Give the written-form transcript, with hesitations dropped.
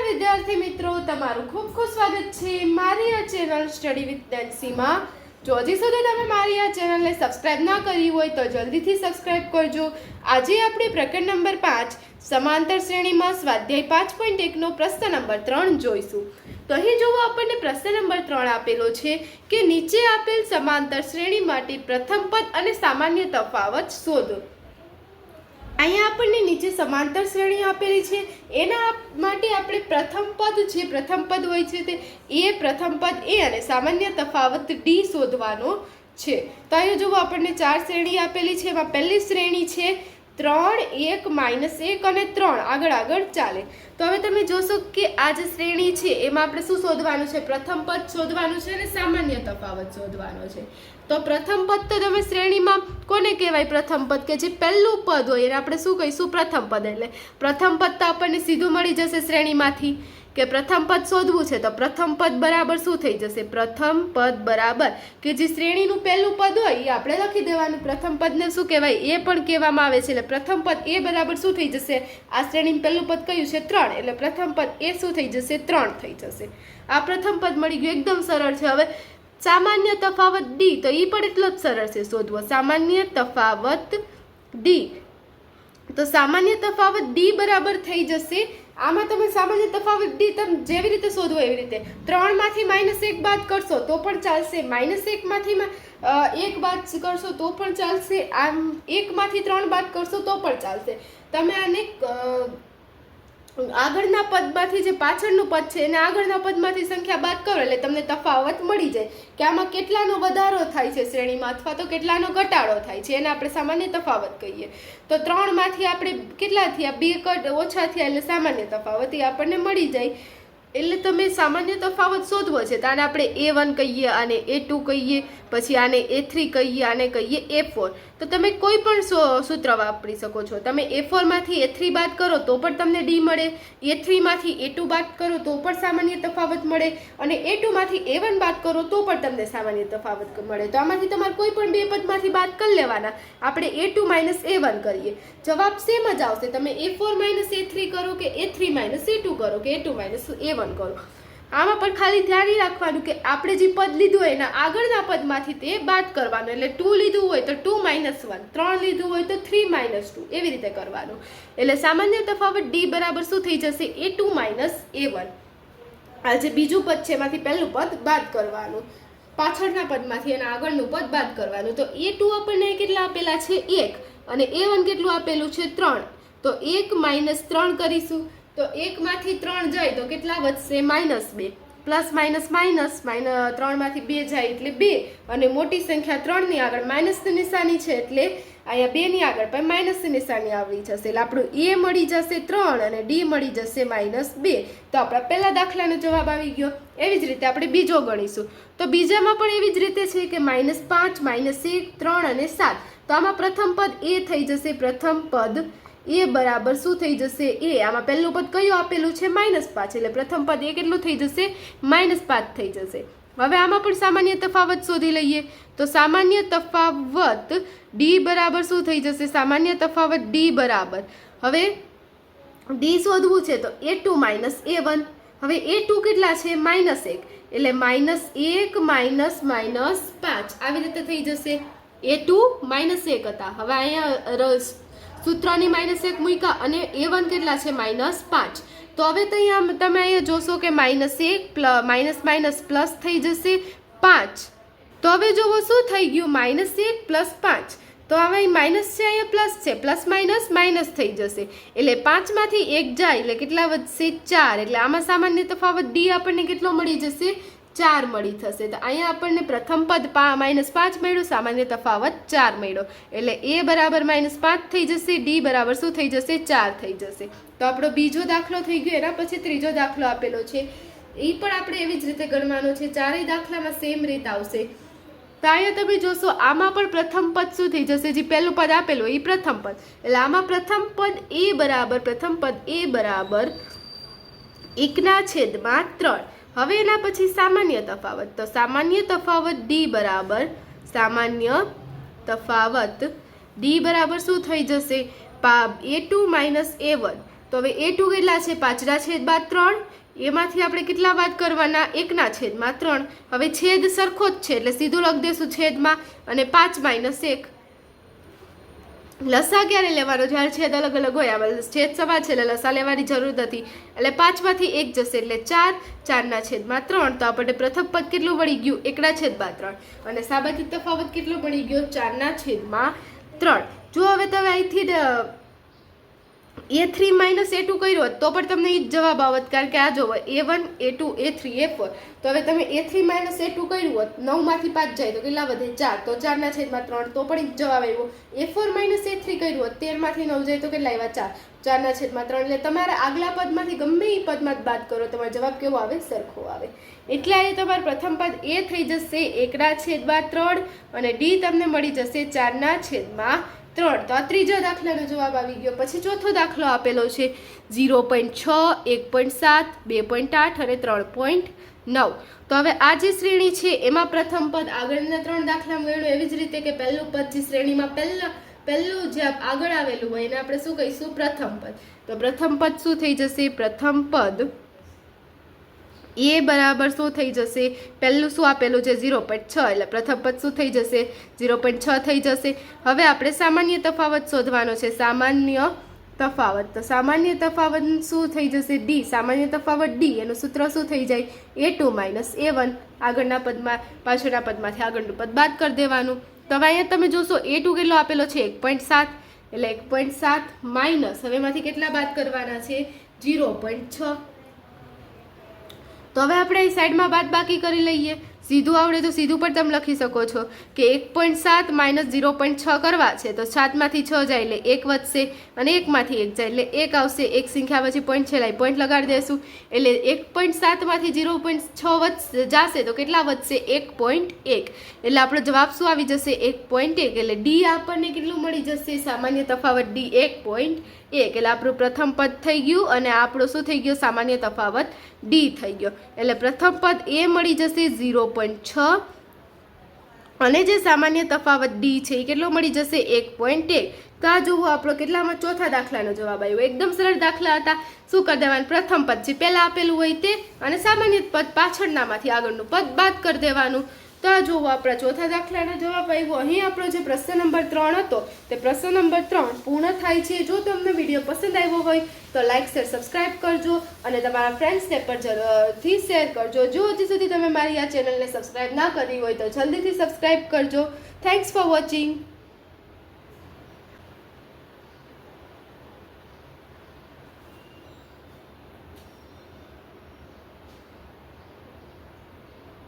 નમસ્કાર વિદ્યાર્થી મિત્રો, તમારું ખૂબ ખૂબ સ્વાગત છે મારી આ ચેનલ સ્ટડી વિથ નેન્સીમાં। જો હજી સુધી તમે મારી આ ચેનલને સબસ્ક્રાઇબ ના કરી હોય તો જલ્દીથી સબસ્ક્રાઇબ કરજો। આજે આપણે પ્રકરણ નંબર 5 સમાંતર શ્રેણીમાં સ્વાધ્યાય 5.1 નો પ્રશ્ન નંબર 3 જોઈશું। તો અહીં જોવો, આપણને પ્રશ્ન નંબર 3 આપેલો છે કે નીચે આપેલ સમાંતર શ્રેણી માટે પ્રથમ પદ અને સામાન્ય તફાવત શોધો। અહીંયા આપણને નીચે સમાંતર શ્રેણી આપેલી છે, એના માટે આપણે પ્રથમ પદ છે, પ્રથમ પદ હોય છે તે એ, પ્રથમ પદ એ અને સામાન્ય તફાવત ડી શોધવાનો છે। તો અહીંયા જુઓ, આપણને 4 શ્રેણી આપેલી છે। એમાં પહેલી શ્રેણી છે 3, 1, -1 અને 3 આગળ ચાલે। તો હવે તમે જોશો કે આ જે શ્રેણી છે એમાં આપણે શું શોધવાનું છે? પ્રથમ પદ શોધવાનું છે અને સામાન્ય તફાવત શોધવાનો છે। તો પ્રથમ પદ તો તમે શ્રેણીમાં કોને કહેવાય? પ્રથમ પદ કે જે પહેલું પદ હોય એને આપણે શું કહીશું? પ્રથમ પદ। એટલે પ્રથમ પદ તો આપણને સીધું મળી જશે શ્રેણીમાંથી કે પ્રથમ પદ શોધવું છે, તો પ્રથમ પદ બરાબર શું થઈ જશે? પ્રથમ પદ બરાબર કે જે શ્રેણીનું પહેલું પદ હોય એ આપણે લખી દેવાનું। પ્રથમ પદને શું કહેવાય? એ પણ કહેવામાં આવે છે। એટલે પ્રથમ પદ એ બરાબર શું થઈ જશે? આ શ્રેણીનું પહેલું પદ કયું છે? 3, એટલે પ્રથમ પદ એ શું થઈ જશે? 3 થઈ જશે। આ પ્રથમ પદ મળી ગયું, એકદમ સરળ છે। હવે સામાન્ય તફાવત ડી, તો એ પણ એટલો જ સરળ છે શોધવો। સામાન્ય તફાવત ડી, તો સામાન્ય તફાવત ડી બરાબર થઈ જશે, આમાં તમે સામાન્ય તફાવત ડી તમે જેવી રીતે શોધવો એવી રીતે 3 માંથી -1 બાદ કરશો તો પણ ચાલશે, -1 માંથી 1 બાદ કરશો તો પણ ચાલશે, આમ 1 માંથી 3 બાદ કરશો તો પણ ચાલશે। તમે આને આગળના પદમાંથી, જે પાછળનું પદ છે એને આગળના પદમાંથી સંખ્યા બાદ કરો એટલે તમને તફાવત મળી જાય કે આમાં કેટલાનો વધારો થાય છે શ્રેણીમાં અથવા તો કેટલાનો ઘટાડો થાય છે, એને આપણે સામાન્ય તફાવત કહીએ। તો 3 માંથી આપણે કેટલા થયા? 2 ઓછા થયા એટલે સામાન્ય તફાવત એ આપણને મળી જાય। એટલે તમે સામાન્ય તફાવત શોધવો છે તો આને આપણે A1 કહીએ, આને A2 કહીએ, પછી આને A3 કહીએ, આને કહીએ A4। તો તમે કોઈ પણ સૂત્ર વાપરી શકો છો। તમે A4 માંથી A3 બાદ કરો તો પણ તમને D મળે, A3 માંથી A2 બાદ કરો તો પણ સામાન્ય તફાવત મળે, અને A2 માંથી A1 બાદ કરો તો પણ તમને સામાન્ય તફાવત મળે। તો આમાંથી તમારે કોઈ પણ બે પદમાંથી બાદ કરી લેવાના। આપણે A2 - A1 કરીએ, જવાબ સેમ જ આવશે। તમે A4 - A3 કરો કે A3 - A2 કરો કે A2 - A1 કરો, આમાં પણ ખાલી ધ્યાન રાખવાનું કે આપણે જે પદ લીધું હોય એના આગળના પદમાંથી તે બાદ કરવાનું। એટલે 2 લીધું હોય તો 2 - 1, 3 લીધું હોય તો 3 - 2, એવી રીતે કરવાનું। એટલે સામાન્ય તફાવત ડી બરાબર શું થઈ જશે? A2 - A1। આ જે બીજું પદ છે એમાંથી પહેલું પદ બાદ કરવાનું, પાછળના પદમાંથી એના આગળનું પદ બાદ કરવાનું। તો A2 આપણને કેટલા આપેલા છે? 1, અને A1 કેટલું આપેલું છે? 3। તો 1 - 3 કરીશું તો 1 માંથી 3 જાય તો કેટલા વધશે? -2, પ્લસ માઇનસ માઇનસ, 3 માંથી 2 જાય એટલે 2, અને મોટી સંખ્યા 3 ની આગળ માઇનસની નિશાની છે એટલે અહીંયા 2 ની આગળ પણ માઇનસની નિશાની આવી જશે। એટલે આપણું A મળી જશે 3 અને D મળી જશે -2। તો આપણા પહેલા દાખલાનો જવાબ આવી ગયો। એવી જ રીતે આપણે બીજો ગણીશું, તો બીજામાં પણ એવી જ રીતે છે કે -5, -1, 3 અને 7। તો આમાં પ્રથમ પદ એ થઈ જશે, પ્રથમ પદ એ બરાબર શું થઈ જશે? એ, આમાં પહેલું પદ કયું આપેલું છે? -5, એટલે પ્રથમ પદ એ કેટલું થઈ જશે? -5 થઈ જશે। હવે આમાં પણ સામાન્ય તફાવત શોધી લઈએ, તો સામાન્ય તફાવત ડી બરાબર શું થઈ જશે? સામાન્ય તફાવત ડી બરાબર, હવે ડી શોધવું છે તો A2 - A1। હવે A2 કેટલા છે? -1, એટલે -1 - -5 આવી રીતે થઈ જશે। A2 -1 હતા, હવે અહીંયા સૂત્રની -1 મૂક્યા, અને A1 કેટલા છે? -5। તો હવે તો અહીંયા તમે અહીંયા જોશો કે -1 - પ્લસ થઈ જશે 5। તો હવે જોવો શું થઈ ગયું? -1 + 5। તો હવે માઇનસ છે, અહીંયા પ્લસ છે, પ્લસ માઇનસ થઈ જશે, એટલે 5 માંથી 1 જાય એટલે કેટલા વધશે? 4। એટલે આમાં સામાન્ય તફાવત ડી આપણને કેટલો મળી જશે? 4 મળી થશે। તો અહીંયા આપણને પ્રથમ પદ -5 મળ્યું, સામાન્ય તફાવત 4 મળ્યો, એટલે A બરાબર -5 થઈ જશે, D બરાબર શું થઈ જશે? 4 થઈ જશે। તો આપણો બીજો દાખલો થઈ ગયો। એના પછી ત્રીજો દાખલો આપેલો છે, એ પણ આપણે એવી જ રીતે ગણવાનો છે। ચારેય દાખલામાં સેમ રીત આવશે। તો અહીંયા તમે જોશો, આમાં પણ પ્રથમ પદ શું થઈ જશે? જે પહેલું પદ આપેલું એ પ્રથમ પદ, એટલે આમાં પ્રથમ પદ A બરાબર 1/3। હવે એના પછી સામાન્ય તફાવત, તો સામાન્ય તફાવત ડી બરાબર, સામાન્ય તફાવત ડી બરાબર શું થઈ જશે? A2 - A1। તો હવે a2 કેટલા છે 5/3, એમાંથી આપણે કેટલા બાદ કરવાના 1/3. હવે છેદ સરખો જ છે એટલે સીધું લખી દેશું છેદમાં, અને 5 - 1. લસા ક્યારે લેવાનો? જ્યારે છેદ અલગ અલગ હોય. આમાં છેદ સમાન છે એટલે લસા લેવાની જરૂર નથી, એટલે 5માંથી 1 જશે એટલે 4, 4/3. તો આપણને પ્રથમ પદ કેટલું મળી ગયું? 1/3. અને સાબાથી તફાવત કેટલો મળી ગયો? 4/3. જો હવે તમે અહીંથી a3 - a2 કર્યો હોત તો પણ તમને એ જ જવાબ આવત, કારણ કે આ જોવો a1 a2 a3 a4. તો હવે તમે a3 - a2 કર્યું હોત, 9માંથી 5 જાય તો કેટલા વધે? 4. તો 4/3 તો પણ એ જ જવાબ આવ્યો. a4 - a3 કર્યું હોત, 13માંથી 9 જાય તો કેટલા આવ્યા? 4. 4/3. એટલે તમારે આગલા પદમાંથી ગમે એ પદમાં જ બાદ કરો, તમારો જવાબ કેવો આવે? સરખો આવે. એટલે આ તમારું પ્રથમ પદ એ થઈ જશે 1/3 અને ડી તમને મળી જશે 4/3. તો આ ત્રીજો દાખલાનો જવાબ આવી ગયો. પછી ચોથો દાખલો આપેલો છે 0.6, 1.7, 2.8 અને 3.9. તો હવે આ જે શ્રેણી છે એમાં પ્રથમ પદ આગળના 3 દાખલામાં ગણ્યું એવી જ રીતે કે પહેલું પદ જે શ્રેણીમાં પહેલું જે આગળ આવેલું હોય એને આપણે શું કહીશું? પ્રથમ પદ. તો પ્રથમ પદ શું થઈ જશે? પ્રથમ પદ એ બરાબર શું થઈ જશે? પહેલું શું આપેલું છે? 0.6, એટલે પ્રથમ પદ શું થઈ જશે? 0.6 થઈ જશે. હવે આપણે સામાન્ય તફાવત શોધવાનો છે. સામાન્ય તફાવત. તો સામાન્ય તફાવત શું થઈ જશે? ડી. સામાન્ય તફાવત ડી. એનું સૂત્ર શું થઈ જાય? a2 - a1. આગળના પદમાં પાછળના પદમાંથી આગળનું પદ બાદ કરી દેવાનું. તો હવે અહીંયા તમે જોશો a2 કેટલો આપેલો છે? 1.7. એટલે 1.7 માઇનસ, હવે એમાંથી કેટલા બાદ કરવાના છે? 0.6. તો હવે આપણે અહીં સાઈડમાં બાદબાકી કરી લઈએ. સીધું આવડે તો સીધું પણ તમે લખી શકો છો કે 1.7 - 0.6 કરવા છે તો 7માંથી 6 જાય એટલે 1 વધશે, અને 1માંથી 1 જાય એટલે 1 આવશે. એક સંખ્યા પછી પોઈન્ટ છેલ્લા પોઈન્ટ લગાડી દેશું એટલે 1.7માંથી 0.6 જશે તો કેટલા વધશે? 1.1. એટલે આપણો જવાબ શું આવી જશે? 1.1. એટલે ડી આપણને કેટલું મળી જશે? સામાન્ય તફાવત ડી 1.1. એટલે આપણું પ્રથમ પદ થઈ ગયું અને આપણું શું થઈ ગયું? સામાન્ય તફાવત ડી થઈ ગયો. એટલે પ્રથમ પદ એ મળી જશે 0.6 અને જે સામાન્ય તફાવત ડી છે એ કેટલો મળી જશે? 1.1. તો આ જોવો આપણો કેટલામાં ચોથા દાખલાનો જવાબ આવ્યો. એકદમ સરળ દાખલા હતા. શું કરી દેવાનું? પ્રથમ પદ જે પહેલા આપેલું હોય તે અને સામાન્ય પદ પાછળનામાંથી આગળનું પદ બાદ કરી દેવાનું. તો આ જોવો આપણા ચોથા દાખલાનો જવાબ આવ્યો. અહીં આપણો જે પ્રશ્ન નંબર 3 હતો તે પ્રશ્ન નંબર 3 પૂર્ણ થાય છે. જો તમને વિડીયો પસંદ આવ્યો હોય તો લાઇક, શેર, સબસ્ક્રાઇબ કરજો અને તમારા ફ્રેન્ડ્સને પણ જરૂરથી શેર કરજો. જો હજી સુધી તમે મારી આ ચેનલને સબસ્ક્રાઇબ ના કરી હોય તો જલ્દીથી સબસ્ક્રાઇબ કરજો. Thanks for watching.